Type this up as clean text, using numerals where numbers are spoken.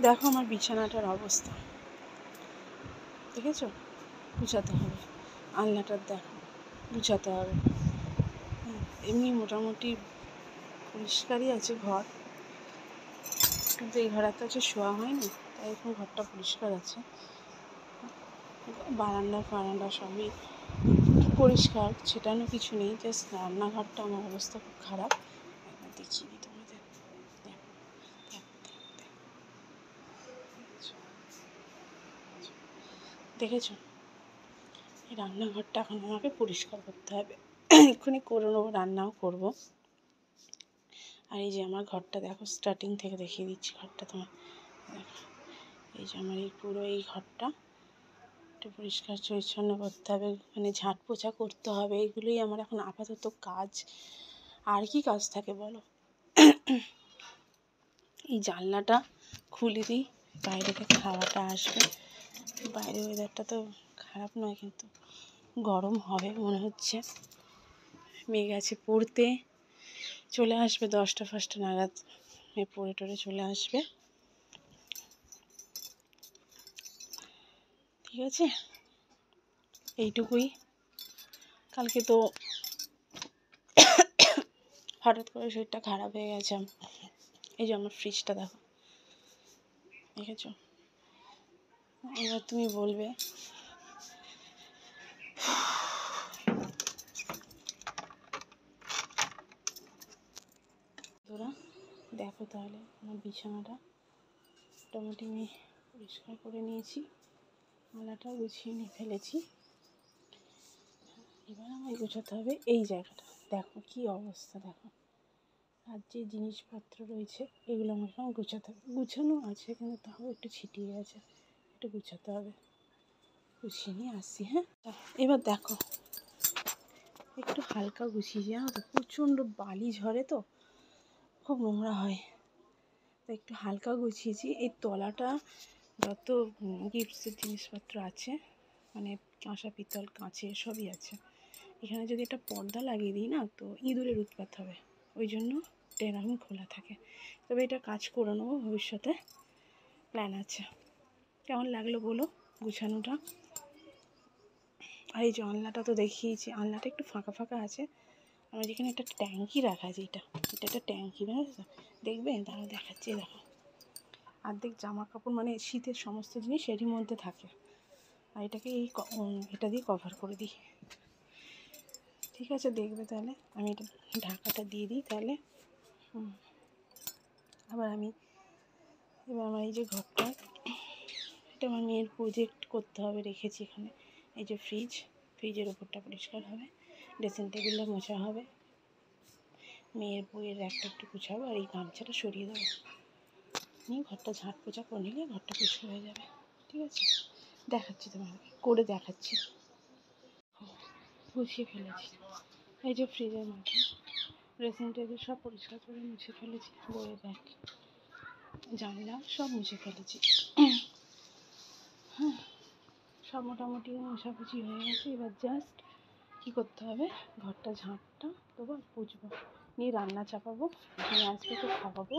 দেখো আমার বিছানাটার অবস্থা, দেখেছো? গুছাতে হবে। আলনাটার দেখো, গুছাতে হবে। এমনি মোটামুটি পরিষ্কারই আছে ঘর, কিন্তু এই ঘরে তো আছে শোয়া হয়নি, তাই এখন ঘরটা পরিষ্কার আছে। বারান্দা সবই পরিষ্কার, ছেটানো কিছু নেই, জাস্ট রান্নাঘরটা আমার অবস্থা খুব খারাপ। একবার দেখিয়ে দিই তোমাদের। দেখো দেখেছো? এই রান্নাঘরটা এখন আমাকে পরিষ্কার করতে হবে, এক্ষুনি করে নেবো, রান্নাও করবো। আর এই যে আমার ঘরটা দেখো, স্টার্টিং থেকে দেখিয়ে দিচ্ছি ঘরটা তোমার। দেখো এই যে আমার এই পুরো এই ঘরটা একটু পরিষ্কার পরিচ্ছন্ন করতে হবে, মানে ঝাঁট পোছা করতে হবে, এগুলোই আমার এখন আপাতত কাজ। আর কি কাজ থাকে বলো? এই জানলাটা খুলে দিই, বাইরে থেকে হাওয়াটা আসবে। বাইরে ওয়েদারটা তো খারাপ নয়, কিন্তু গরম হবে মনে হচ্ছে। মেঘ আছে, পড়তে চলে আসবে 10টা-5টা নাগাদ, পড়ে টরে চলে আসবে। ঠিক আছে, এইটুকুই। কালকে তো হঠাৎ করে শরীরটা খারাপ হয়ে গেছে। এই যে আমার ফ্রিজটা দেখো, দেখেছো? এবার তুমি বলবে তোরা দেখো তাহলে আমার বিছানাটা মোটামুটি আমি পরিষ্কার করে নিয়েছি, মালাটাও গুছিয়ে নিয়ে ফেলেছি। এবার আমায় গোছাতে হবে এই জায়গাটা। দেখো কি অবস্থা, দেখো। আর যে জিনিসপত্র রয়েছে এগুলো আমাকে গোছাতে হবে। গুছানো আছে, কিন্তু তাও একটু ছিটিয়ে আছে, একটু গুছাতে হবে। গুছিয়ে নিয়ে আসছি। হ্যাঁ, এবার দেখো একটু হালকা গুছিয়েছি, জানো তো, প্রচণ্ড বালি ঝরে তো, খুব নোংরা হয়, তো একটু হালকা গুছিয়েছি। এই তলাটা যত গিফটসের জিনিসপত্র আছে, মানে কাঁসা পিতল কাঁচের সবই আছে, এখানে যদি একটা পর্দা লাগিয়ে দিই না, তো ইঁদুরের উৎপাত হবে, ওই জন্য এরকম খোলা থাকে। তবে এটা কাজ করে নেবো ভবিষ্যতে, প্ল্যান আছে। কেমন লাগলো বলো গুছানোটা? আর এই যে আলনাটা তো দেখিয়েছি, আলনাটা একটু ফাঁকা ফাঁকা আছে। আমার যেখানে একটা ট্যাঙ্কি রাখা আছে, এটা একটা ট্যাঙ্কি, বুঝেছো? দেখবে, দাঁড়াও দেখাচ্ছি। দেখো, অর্ধেক জামা কাপড়, মানে শীতের সমস্ত জিনিস এরই মধ্যে থাকে, আর এটাকে এটা দিয়ে কভার করে দিই। ঠিক আছে, দেখবে তাহলে। আমি এটা ঢাকাটা দিয়ে দিই তাহলে। এবার আমার এই যে ঘরটা, এটা আমার মেয়ের প্রজেক্ট করতে হবে, রেখেছি এখানে। এই যে ফ্রিজের ওপরটা পরিষ্কার হবে, ড্রেসিং টেবিলটা মোছা হবে, মেয়ের বইয়ের একটা একটু গুছাবো, আর এই গামছাটা সরিয়ে দেবো, নিয়ে ঘরটা ঝাঁট পোছা করে নিলে ঘরটা পরিষ্কার হয়ে যাবে। ঠিক আছে, দেখাচ্ছি তোমাকে, করে দেখাচ্ছি। গুছিয়ে ফেলেছি, এই যে ফ্রিজের মাথা, ড্রেসিং টেবিল সব পরিষ্কার করে মুছে ফেলেছি, বইয়ের র্যাক, জানলা সব মুছে ফেলেছি। হ্যাঁ, সব মোটামুটি মোছামুছি হয়ে গেছে। এবার জাস্ট কী করতে হবে, ঘরটা ঝাঁটটা দেবো আর পুছবো, নিয়ে রান্না চাপাবো, নিয়ে আসবে তো খাওয়াবো।